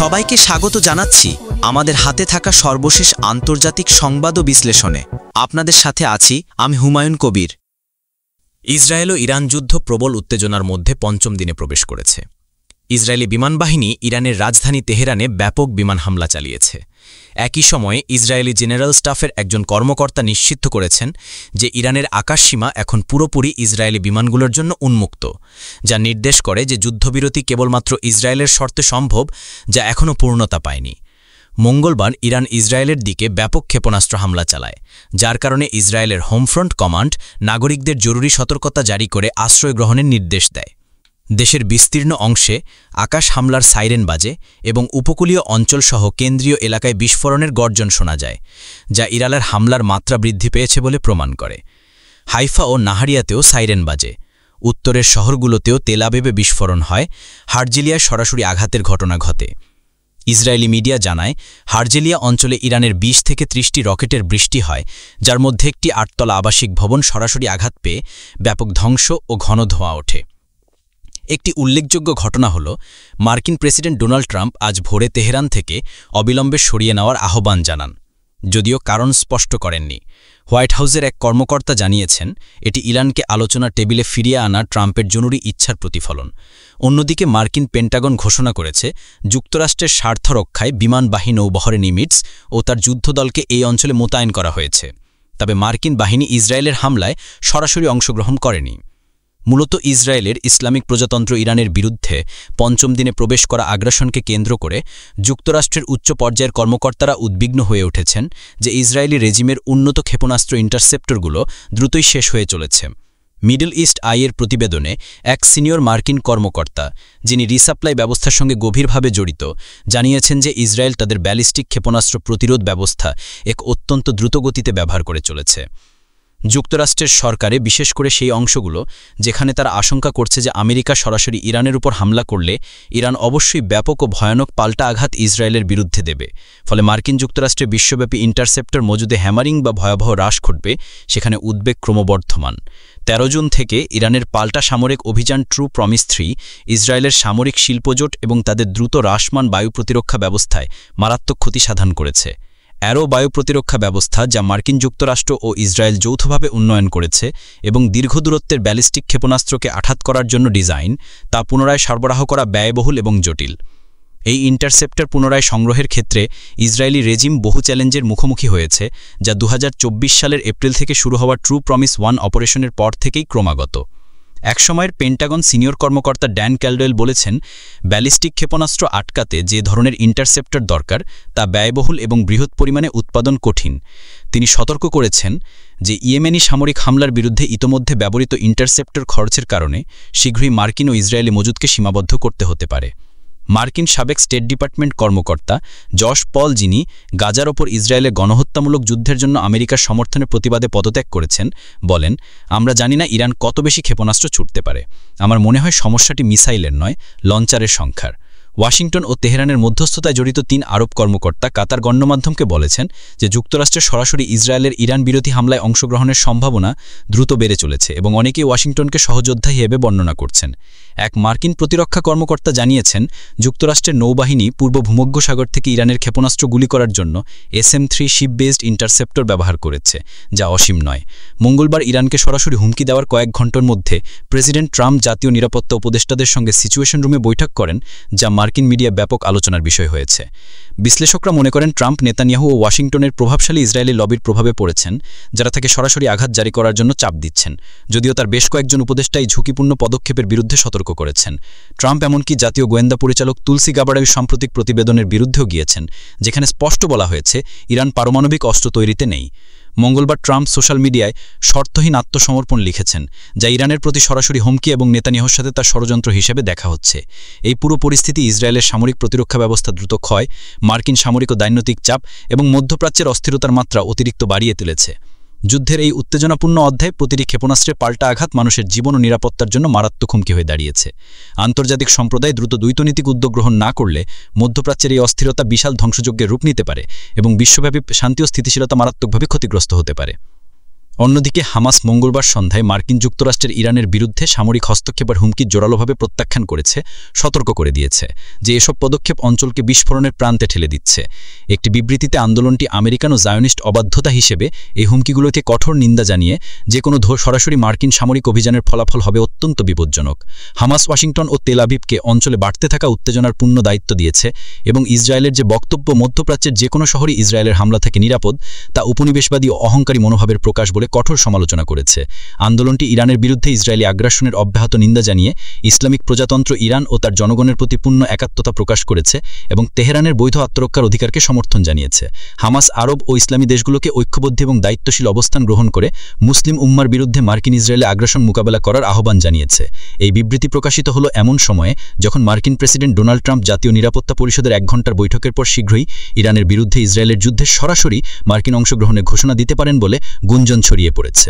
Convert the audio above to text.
সবাইকে স্বাগত জানাচ্ছি আমাদের হাতে থাকা সর্বশেষ আন্তর্জাতিক সংবাদ ও বিশ্লেষণে। আপনাদের সাথে আছি আমি হুমায়ুন কবির। ইসরায়েল ও ইরান যুদ্ধ প্রবল উত্তেজনার মধ্যে পঞ্চম দিনে প্রবেশ করেছে। ইসরায়েলি বিমানবাহিনী ইরানের রাজধানী তেহরানে ব্যাপক বিমান হামলা চালিয়েছে। একই সময়ে ইসরায়েলি জেনারেল স্টাফের একজন কর্মকর্তা নিশ্চিত করেছেন যে ইরানের আকাশসীমা এখন পুরোপুরি ইসরায়েলি বিমানগুলোর জন্য উন্মুক্ত, যা নির্দেশ করে যে যুদ্ধবিরতি কেবলমাত্র ইসরায়েলের শর্তে সম্ভব, যা এখনও পূর্ণতা পায়নি। মঙ্গলবার ইরান ইসরায়েলের দিকে ব্যাপক ক্ষেপণাস্ত্র হামলা চালায়, যার কারণে ইসরায়েলের হোমফ্রন্ট কমান্ড নাগরিকদের জরুরি সতর্কতা জারি করে আশ্রয় গ্রহণের নির্দেশ দেয়। দেশের বিস্তীর্ণ অংশে আকাশ হামলার সাইরেন বাজে এবং উপকূলীয় অঞ্চলসহ কেন্দ্রীয় এলাকায় বিস্ফোরণের গর্জন শোনা যায়, যা ইরানের হামলার মাত্রা বৃদ্ধি পেয়েছে বলে প্রমাণ করে। হাইফা ও নাহারিয়াতেও সাইরেন বাজে। উত্তরের শহরগুলোতেও তেল আবিবে বিস্ফোরণ হয়। হারজিলিয়ায় সরাসরি আঘাতের ঘটনা ঘটে। ইসরায়েলি মিডিয়া জানায়, হারজেলিয়া অঞ্চলে ইরানের ২০ থেকে ৩০টি রকেটের বৃষ্টি হয়, যার মধ্যে একটি ৮তলা আবাসিক ভবন সরাসরি আঘাত পেয়ে ব্যাপক ধ্বংস ও ঘন ধোঁয়া ওঠে। একটি উল্লেখযোগ্য ঘটনা হল, মার্কিন প্রেসিডেন্ট ডোনাল্ড ট্রাম্প আজ ভোরে তেহরান থেকে অবিলম্বে সরিয়ে নেওয়ার আহ্বান জানান, যদিও কারণ স্পষ্ট করেননি। হোয়াইট হাউসের এক কর্মকর্তা জানিয়েছেন, এটি ইরানকে আলোচনার টেবিলে ফিরিয়ে আনা ট্রাম্পের জরুরি ইচ্ছার প্রতিফলন। অন্যদিকে মার্কিন পেন্টাগন ঘোষণা করেছে, যুক্তরাষ্ট্রের স্বার্থ রক্ষায় বিমানবাহী নৌবহরে নিমিটস ও তার যুদ্ধদলকে এই অঞ্চলে মোতায়েন করা হয়েছে। তবে মার্কিন বাহিনী ইসরায়েলের হামলায় সরাসরি অংশগ্রহণ করেনি। মূলত ইসরায়েলের ইসলামিক প্রজাতন্ত্র ইরানের বিরুদ্ধে পঞ্চম দিনে প্রবেশ করা আগ্রাসনকে কেন্দ্র করে যুক্তরাষ্ট্রের উচ্চ পর্যায়ের কর্মকর্তারা উদ্বিগ্ন হয়ে উঠেছেন যে ইসরায়েলি রেজিমের উন্নত ক্ষেপণাস্ত্র ইন্টারসেপ্টরগুলো দ্রুতই শেষ হয়ে চলেছে। মিডল ইস্ট আইয়ের প্রতিবেদনে এক সিনিয়র মার্কিন কর্মকর্তা, যিনি রিসাপ্লাই ব্যবস্থার সঙ্গে গভীরভাবে জড়িত, জানিয়েছেন যে ইসরায়েল তাদের ব্যালিস্টিক ক্ষেপণাস্ত্র প্রতিরোধ ব্যবস্থা এক অত্যন্ত দ্রুতগতিতে ব্যবহার করে চলেছে। যুক্তরাষ্ট্রের সরকারে, বিশেষ করে সেই অংশগুলো যেখানে তারা আশঙ্কা করছে যে আমেরিকা সরাসরি ইরানের উপর হামলা করলে ইরান অবশ্যই ব্যাপক ও ভয়ানক পাল্টা আঘাত ইসরায়েলের বিরুদ্ধে দেবে, ফলে মার্কিন যুক্তরাষ্ট্রে বিশ্বব্যাপী ইন্টারসেপ্টর মজুদে হ্যামারিং বা ভয়াবহ হ্রাস ঘটবে, সেখানে উদ্বেগ ক্রমবর্ধমান। ১৩ জুন থেকে ইরানের পাল্টা সামরিক অভিযান ট্রু প্রমিস ৩ ইসরায়েলের সামরিক শিল্পজোট এবং তাদের দ্রুত হ্রাসমান বায়ু প্রতিরক্ষা ব্যবস্থায় মারাত্মক ক্ষতি সাধন করেছে। অ্যারো বায়ু প্রতিরক্ষা ব্যবস্থা, যা মার্কিন যুক্তরাষ্ট্র ও ইসরায়েল যৌথভাবে উন্নয়ন করেছে এবং দীর্ঘ দূরত্বের ব্যালিস্টিক ক্ষেপণাস্ত্রকে আঘাত করার জন্য ডিজাইন, তা পুনরায় সরবরাহ করা ব্যয়বহুল এবং জটিল। এই ইন্টারসেপ্টর পুনরায় সংগ্রহের ক্ষেত্রে ইসরায়েলি রেজিম বহু চ্যালেঞ্জের মুখোমুখি হয়েছে, যা ২০২৪ সালের এপ্রিল থেকে শুরু হওয়া ট্রু প্রমিস ১ অপারেশনের পর থেকেই ক্রমাগত। একসময়ের পেন্টাগন সিনিয়র কর্মকর্তা ড্যান ক্যালডওয়েল বলেছেন, ব্যালিস্টিক ক্ষেপণাস্ত্র আটকাতে যে ধরনের ইন্টারসেপ্টর দরকার তা ব্যয়বহুল এবং বৃহৎ পরিমাণে উৎপাদন কঠিন। তিনি সতর্ক করেছেন যে ইয়েমেনি সামরিক হামলার বিরুদ্ধে ইতোমধ্যে ব্যবহৃত ইন্টারসেপ্টর খরচের কারণে শীঘ্রই মার্কিন ও ইসরায়েলি মজুদকে সীমাবদ্ধ করতে হতে পারে। মার্কিন সাবেক স্টেট ডিপার্টমেন্ট কর্মকর্তা জশ পল, যিনি গাজার ওপর ইসরায়েলের গণহত্যামূলক যুদ্ধের জন্য আমেরিকার সমর্থনের প্রতিবাদে পদত্যাগ করেছেন, বলেন, আমরা জানি না ইরান কত বেশি ক্ষেপণাস্ত্র ছুটতে পারে। আমার মনে হয় সমস্যাটি মিসাইলের নয়, লঞ্চারের সংখ্যার। ওয়াশিংটন ও তেহরানের মধ্যস্থতায় জড়িত ৩ আরব কর্মকর্তা কাতার গণমাধ্যমকে বলেছেন যে যুক্তরাষ্ট্রের সরাসরি ইসরায়েলের ইরান বিরোধী হামলায় অংশগ্রহণের সম্ভাবনা দ্রুত বেড়ে চলেছে এবং অনেকেই ওয়াশিংটনকে সহযোদ্ধা হিসেবে বর্ণনা করছেন। এক মার্কিন প্রতিরক্ষা কর্মকর্তা জানিয়েছেন, যুক্তরাষ্ট্রের নৌবাহিনী পূর্ব ভূমধ্যসাগর থেকে ইরানের ক্ষেপণাস্ত্র গুলি করার জন্য SM-3 শিপ বেসড ইন্টারসেপ্টর ব্যবহার করেছে, যা অসীম নয়। মঙ্গলবার ইরানকে সরাসরি হুমকি দেওয়ার কয়েক ঘণ্টার মধ্যে প্রেসিডেন্ট ট্রাম্প জাতীয় নিরাপত্তা উপদেষ্টাদের সঙ্গে সিচুয়েশন রুমে বৈঠক করেন, যা মার্কিন মিডিয়া ব্যাপক আলোচনার বিষয় হয়েছে। বিশ্লেষকরা মনে করেন, ট্রাম্প নেতানিয়াহু ও ওয়াশিংটনের প্রভাবশালী ইসরায়েলি লবির প্রভাবে পড়েছেন, যারা তাকে সরাসরি আঘাত জারি করার জন্য চাপ দিচ্ছেন, যদিও তার বেশ কয়েকজন উপদেষ্টা এই ঝুঁকিপূর্ণ পদক্ষেপের বিরুদ্ধে সতর্ক করেছেন। ট্রাম্প এমনকি জাতীয় গোয়েন্দা পরিচালক তুলসি গাবার্ডের সাম্প্রতিক প্রতিবেদনের বিরুদ্ধেও গিয়েছেন, যেখানে স্পষ্ট বলা হয়েছে ইরান পারমাণবিক অস্ত্র তৈরিতে নেই। মঙ্গলবার ট্রাম্প সোশ্যাল মিডিয়ায় শর্তহীন আত্মসমর্পণ লিখেছেন, যা ইরানের প্রতি সরাসরি হুমকি এবং নেতানিয়াহুর সাথে তার ষড়যন্ত্র হিসেবে দেখা হচ্ছে। এই পুরো পরিস্থিতি ইসরায়েলের সামরিক প্রতিরক্ষা ব্যবস্থা দ্রুত ক্ষয়, মার্কিন সামরিক ও রাজনৈতিক চাপ এবং মধ্যপ্রাচ্যের অস্থিরতার মাত্রা অতিরিক্ত বাড়িয়ে তুলেছে। যুদ্ধের এই উত্তেজনাপূর্ণ অধ্যায়ে প্রতিটি ক্ষেপণাস্ত্রে পাল্টা আঘাত মানুষের জীবন ও নিরাপত্তার জন্য মারাত্মক হুমকি হয়ে দাঁড়িয়েছে। আন্তর্জাতিক সম্প্রদায় দ্রুত দ্বৈতনীতিক উদ্যোগ গ্রহণ না করলে মধ্যপ্রাচ্যের এই অস্থিরতা বিশাল ধ্বংসযজ্ঞের রূপ নিতে পারে এবং বিশ্বব্যাপী শান্তি ও স্থিতিশীলতা মারাত্মকভাবে ক্ষতিগ্রস্ত হতে পারে। অন্যদিকে হামাস মঙ্গলবার সন্ধ্যায় মার্কিন যুক্তরাষ্ট্রের ইরানের বিরুদ্ধে সামরিক হস্তক্ষেপের হুমকি জোরালোভাবে প্রত্যাখ্যান করেছে, সতর্ক করে দিয়েছে যে এসব পদক্ষেপ অঞ্চলকে বিস্ফোরণের প্রান্তে ঠেলে দিচ্ছে। একটি বিবৃতিতে আন্দোলনটি আমেরিকান ও জায়োনিস্ট অবাধ্যতা হিসেবে এই হুমকিগুলোকে কঠোর নিন্দা জানিয়ে যে কোনো সরাসরি মার্কিন সামরিক অভিযানের ফলাফল হবে অত্যন্ত বিপজ্জনক। হামাস ওয়াশিংটন ও তেল আবিবকে অঞ্চলে বাড়তে থাকা উত্তেজনার পূর্ণ দায়িত্ব দিয়েছে এবং ইসরায়েলের যে বক্তব্য মধ্যপ্রাচ্যের যে কোনো শহরই ইসরায়েলের হামলা থেকে নিরাপদ তা উপনিবেশবাদী ও অহংকারী মনোভাবের প্রকাশ বলে কঠোর সমালোচনা করেছে। আন্দোলনটি ইরানের বিরুদ্ধে ইসরায়েলি আগ্রাসনের অব্যাহত নিন্দা জানিয়ে ইসলামিক প্রজাতন্ত্র ইরান ও তার জনগণের প্রতি পূর্ণ একাত্মতা প্রকাশ করেছে এবং তেহরানের বৈধ আত্মরক্ষার অধিকারকে সমর্থন জানিয়েছে। হামাস আরব ও ইসলামী দেশগুলোকে ঐক্যবদ্ধ এবং দায়িত্বশীল অবস্থান গ্রহণ করে মুসলিম উম্মার বিরুদ্ধে মার্কিন ইসরায়েলে আগ্রাসন মোকাবেলা করার আহ্বান জানিয়েছে। এই বিবৃতি প্রকাশিত হলো এমন সময়ে যখন মার্কিন প্রেসিডেন্ট ডোনাল্ড ট্রাম্প জাতীয় নিরাপত্তা পরিষদের 1 ঘণ্টার বৈঠকের পর শীঘ্রই ইরানের বিরুদ্ধে ইসরায়েলের যুদ্ধে সরাসরি মার্কিন অংশগ্রহণের ঘোষণা দিতে পারেন বলে গুঞ্জন ছড়িয়ে পড়েছে।